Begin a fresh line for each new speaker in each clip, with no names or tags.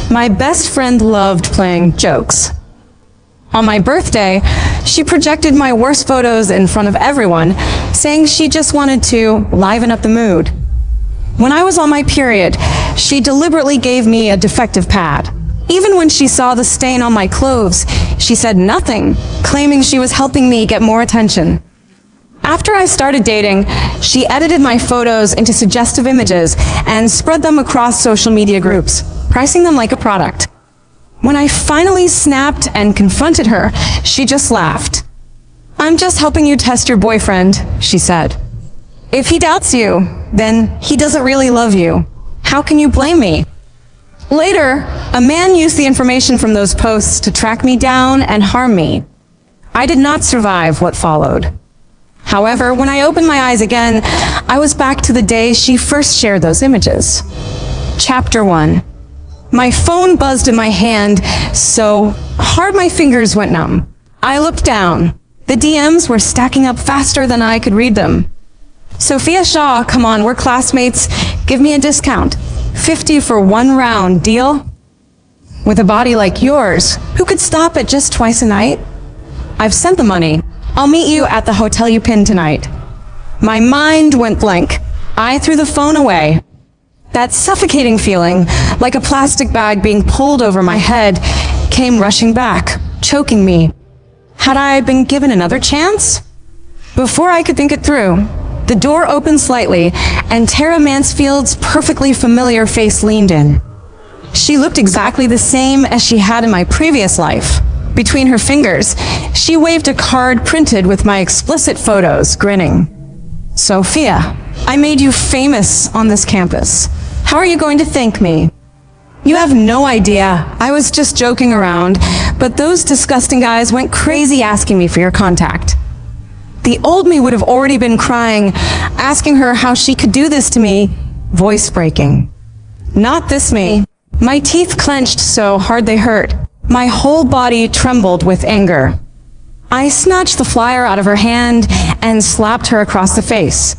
My best friend loved playing jokes. On my birthday, she projected my worst photos in front of everyone, saying she just wanted to liven up the mood. When I was on my period, she deliberately gave me a defective pad. Even when she saw the stain on my clothes, she said nothing, claiming she was helping me get more attention. After I started dating, she edited my photos into suggestive images and spread them across social media groups, pricing them like a product. When I finally snapped and confronted her, she just laughed. "I'm just helping you test your boyfriend," she said. "If he doubts you, then he doesn't really love you. How can you blame me?" Later, a man used the information from those posts to track me down and harm me. I did not survive what followed. However, when I opened my eyes again, I was back to the day she first shared those images. Chapter 1. My phone buzzed in my hand so hard my fingers went numb. I looked down. The DMs were stacking up faster than I could read them. "Sophia Shaw, come on, we're classmates. Give me a discount. 50 for one round, deal? With a body like yours, who could stop at just twice a night? I've sent the money. I'll meet you at the hotel you pinned tonight." My mind went blank. I threw the phone away. That suffocating feeling, like a plastic bag being pulled over my head, came rushing back, choking me. Had I been given another chance? Before I could think it through, the door opened slightly, and Tara Mansfield's perfectly familiar face leaned in. She looked exactly the same as she had in my previous life. Between her fingers, she waved a card printed with my explicit photos, grinning. "Sophia, I made you famous on this campus. How are you going to thank me? You have no idea. I was just joking around, but those disgusting guys went crazy asking me for your contact." The old me would have already been crying, asking her how she could do this to me, voice breaking. Not this me. My teeth clenched so hard they hurt. My whole body trembled with anger. I snatched the flyer out of her hand and slapped her across the face.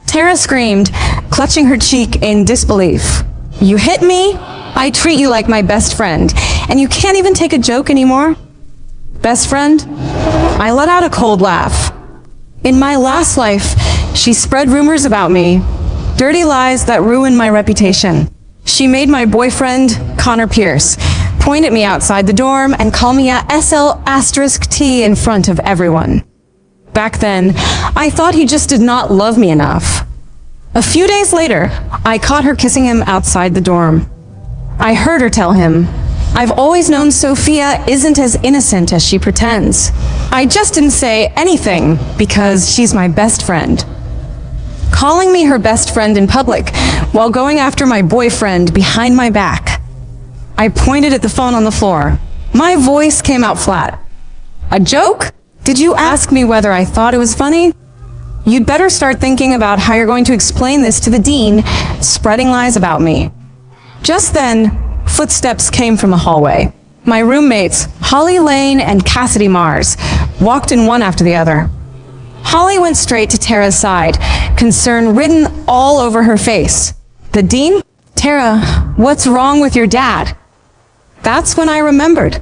Tara screamed, clutching her cheek in disbelief. "You hit me? I treat you like my best friend, and you can't even take a joke anymore?" "Best friend?" I let out a cold laugh. In my last life, she spread rumors about me, dirty lies that ruined my reputation. She made my boyfriend, Connor Pierce, point at me outside the dorm and call me a SL*T in front of everyone. Back then, I thought he just did not love me enough. A few days later, I caught her kissing him outside the dorm. I heard her tell him, "I've always known Sophia isn't as innocent as she pretends. I just didn't say anything because she's my best friend." Calling me her best friend in public while going after my boyfriend behind my back. I pointed at the phone on the floor. My voice came out flat. "A joke? Did you ask me whether I thought it was funny? You'd better start thinking about how you're going to explain this to the dean, spreading lies about me." Just then, footsteps came from the hallway. My roommates, Holly Lane and Cassidy Mars, walked in one after the other. Holly went straight to Tara's side, concern written all over her face. "The dean? Tara, what's wrong with your dad?" That's when I remembered.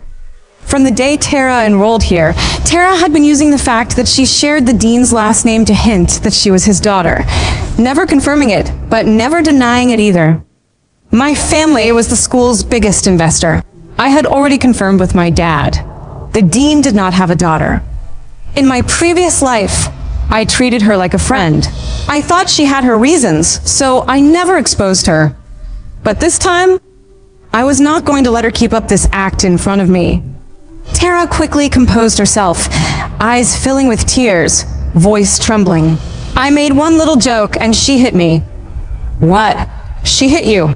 From the day Tara enrolled here, Tara had been using the fact that she shared the dean's last name to hint that she was his daughter, never confirming it, but never denying it either. My family was the school's biggest investor. I had already confirmed with my dad. The dean did not have a daughter. In my previous life, I treated her like a friend. I thought she had her reasons, so I never exposed her. But this time, I was not going to let her keep up this act in front of me. Tara quickly composed herself, eyes filling with tears, voice trembling. I made one little joke and she hit me. "What? She hit you?"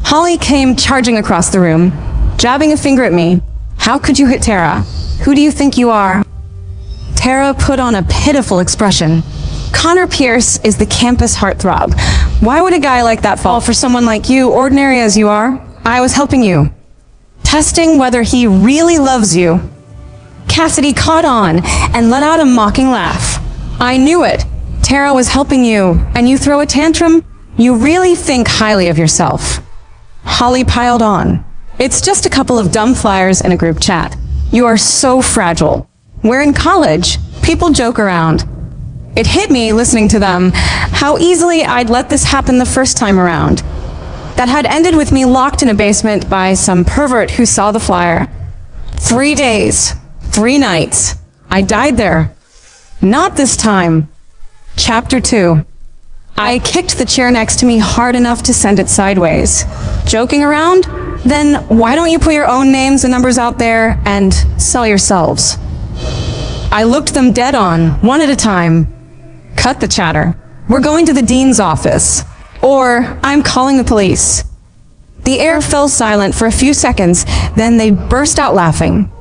Holly came charging across the room, jabbing a finger at me. "How could you hit Tara? Who do you think you are?" Tara put on a pitiful expression. "Connor Pierce is the campus heartthrob. Why would a guy like that fall for someone like you, ordinary as you are? I was helping you. Testing whether he really loves you." Cassidy caught on and let out a mocking laugh. "I knew it. Tara was helping you, and you throw a tantrum? You really think highly of yourself." Holly piled on. It's just a couple of dumb flyers in a group chat. You are so fragile. We're in college. People joke around. It hit me listening to them how easily I'd let this happen the first time around. That had ended with me locked in a basement by some pervert who saw the flyer. 3 days, 3 nights. I died there. Not this time. Chapter 2. I kicked the chair next to me hard enough to send it sideways. Joking around? Then why don't you put your own names and numbers out there and sell yourselves? I looked them dead on, one at a time. Cut the chatter. We're going to the dean's office. Or I'm calling the police. The air fell silent for a few seconds, then they burst out laughing.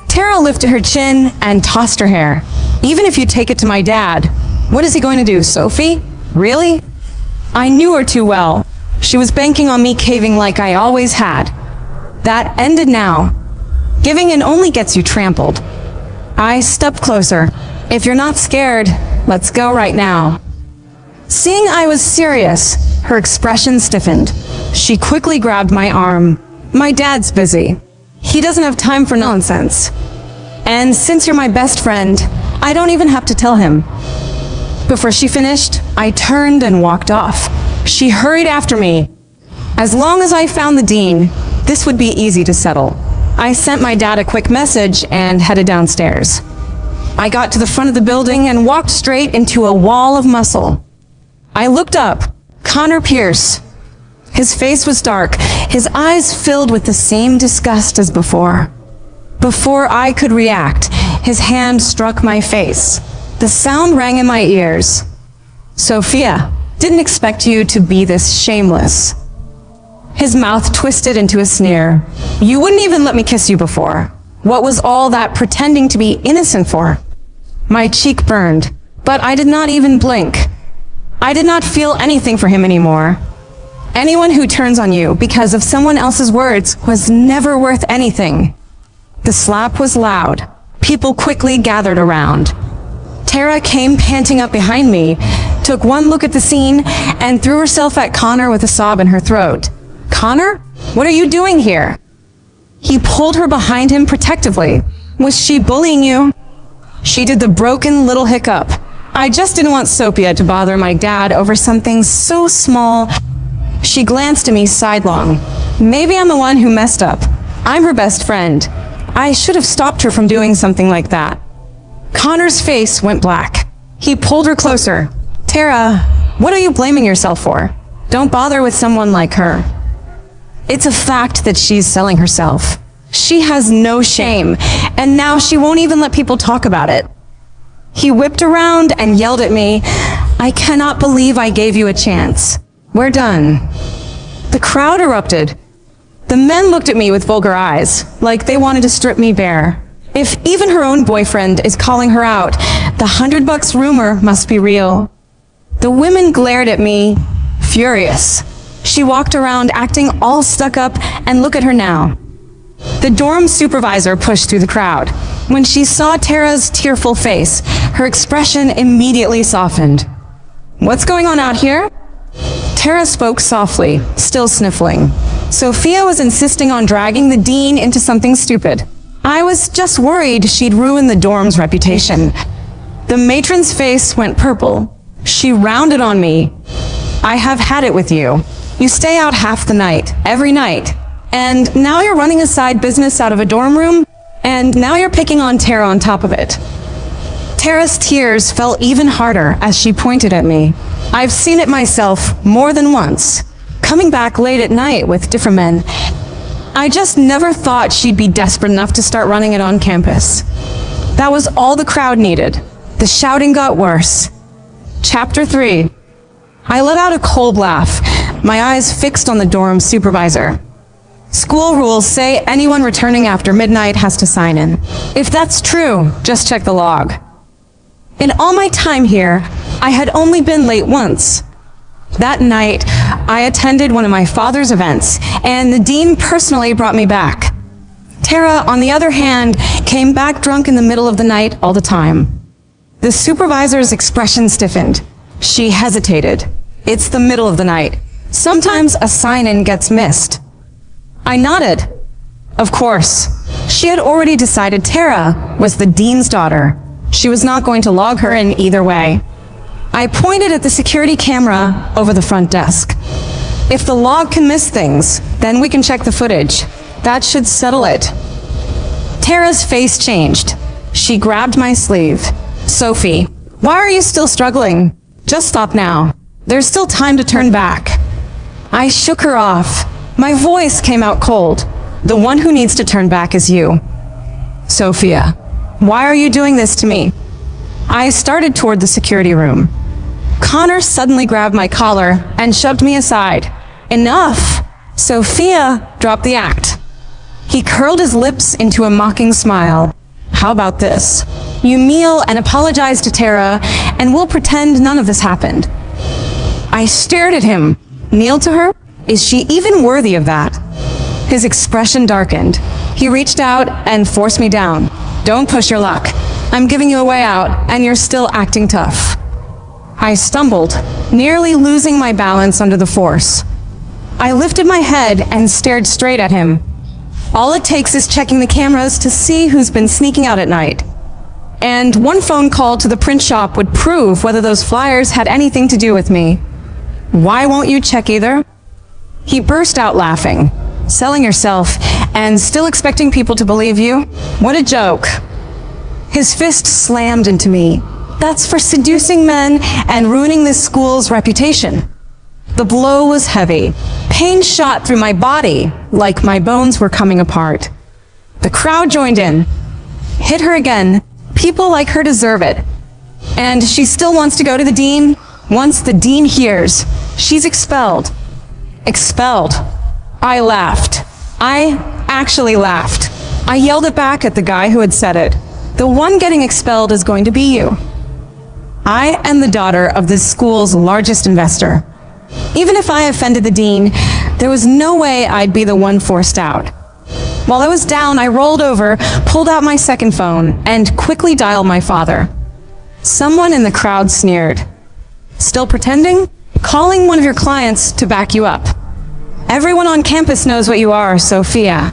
Tara lifted her chin and tossed her hair. Even if you take it to my dad, what is he going to do, Sophie? Really? I knew her too well. She was banking on me caving like I always had. That ended now. Giving in only gets you trampled. I stepped closer. If you're not scared, let's go right now. Seeing I was serious, her expression stiffened. She quickly grabbed my arm. My dad's busy. He doesn't have time for nonsense. And since you're my best friend, I don't even have to tell him. Before she finished, I turned and walked off. She hurried after me. As long as I found the dean, this would be easy to settle. I sent my dad a quick message and headed downstairs. I got to the front of the building and walked straight into a wall of muscle. I looked up. Connor Pierce. His face was dark, his eyes filled with the same disgust as before. Before I could react, his hand struck my face. The sound rang in my ears. Sophia, didn't expect you to be this shameless. His mouth twisted into a sneer. You wouldn't even let me kiss you before. What was all that pretending to be innocent for? My cheek burned, but I did not even blink. I did not feel anything for him anymore. Anyone who turns on you because of someone else's words was never worth anything. The slap was loud. People quickly gathered around. Tara came panting up behind me, took one look at the scene, and threw herself at Connor with a sob in her throat. Connor? What are you doing here? He pulled her behind him protectively. Was she bullying you? She did the broken little hiccup. I just didn't want Sophia to bother my dad over something so small. She glanced at me sidelong. Maybe I'm the one who messed up. I'm her best friend. I should have stopped her from doing something like that. Connor's face went black. He pulled her closer. Tara, what are you blaming yourself for? Don't bother with someone like her. It's a fact that she's selling herself. She has no shame, and now she won't even let people talk about it. He whipped around and yelled at me, I cannot believe I gave you a chance. We're done. The crowd erupted. The men looked at me with vulgar eyes, like they wanted to strip me bare. If even her own boyfriend is calling her out, the $100 rumor must be real. The women glared at me, furious. She walked around acting all stuck up, and look at her now. The dorm supervisor pushed through the crowd. When she saw Tara's tearful face, her expression immediately softened. What's going on out here? Tara spoke softly, still sniffling. Sophia was insisting on dragging the dean into something stupid. I was just worried she'd ruin the dorm's reputation. The matron's face went purple. She rounded on me. I have had it with you. You stay out half the night, every night. And now you're running a side business out of a dorm room, and now you're picking on Tara on top of it. Tara's tears fell even harder as she pointed at me. I've seen it myself more than once, coming back late at night with different men. I just never thought she'd be desperate enough to start running it on campus. That was all the crowd needed. The shouting got worse. Chapter 3. I let out a cold laugh, my eyes fixed on the dorm supervisor. School rules say anyone returning after midnight has to sign in. If that's true, just check the log. In all my time here, I had only been late once. That night, I attended one of my father's events, and the dean personally brought me back. Tara, on the other hand, came back drunk in the middle of the night all the time. The supervisor's expression stiffened. She hesitated. It's the middle of the night. Sometimes a sign-in gets missed. I nodded. Of course, she had already decided Tara was the dean's daughter. She was not going to log her in either way. I pointed at the security camera over the front desk. If the log can miss things, then we can check the footage. That should settle it. Tara's face changed. She grabbed my sleeve. Sophie, why are you still struggling? Just stop now. There's still time to turn back. I shook her off. My voice came out cold. The one who needs to turn back is you. Sophia, why are you doing this to me? I started toward the security room. Connor suddenly grabbed my collar and shoved me aside. Enough! Sophia dropped the act. He curled his lips into a mocking smile. How about this? You kneel and apologize to Tara, and we'll pretend none of this happened. I stared at him. Kneel to her? Is she even worthy of that? His expression darkened. He reached out and forced me down. Don't push your luck. I'm giving you a way out, and you're still acting tough. I stumbled, nearly losing my balance under the force. I lifted my head and stared straight at him. All it takes is checking the cameras to see who's been sneaking out at night. And one phone call to the print shop would prove whether those flyers had anything to do with me. Why won't you check either? He burst out laughing. Selling yourself and still expecting people to believe you? What a joke. His fist slammed into me. That's for seducing men and ruining this school's reputation. The blow was heavy. Pain shot through my body like my bones were coming apart. The crowd joined in. Hit her again. People like her deserve it. And she still wants to go to the dean. Once the dean hears, she's expelled. Expelled. I laughed. I actually laughed. I yelled it back at the guy who had said it. The one getting expelled is going to be you. I am the daughter of this school's largest investor. Even if I offended the dean, there was no way I'd be the one forced out. While I was down, I rolled over, pulled out my second phone, and quickly dialed my father. Someone in the crowd sneered. Still pretending? Calling one of your clients to back you up. Everyone on campus knows what you are, Sophia.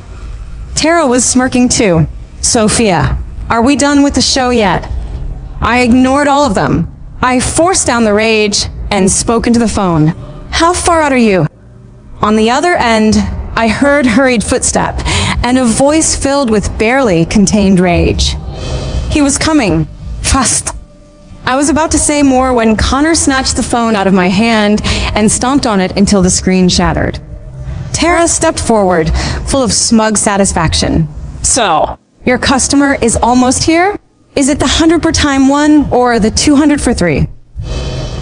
Tara was smirking too. Sophia, are we done with the show yet? I ignored all of them. I forced down the rage and spoke into the phone. How far out are you? On the other end, I heard hurried footstep and a voice filled with barely contained rage. He was coming. Fast. I was about to say more when Connor snatched the phone out of my hand and stomped on it until the screen shattered. Tara stepped forward, full of smug satisfaction. So, your customer is almost here? Is it the 100 per time one or the 200 for 3?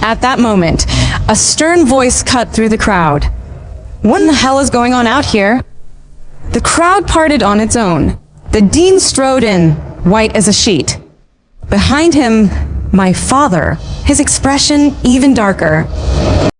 At that moment, a stern voice cut through the crowd. What in the hell is going on out here? The crowd parted on its own. The dean strode in, white as a sheet. Behind him, my father, his expression even darker.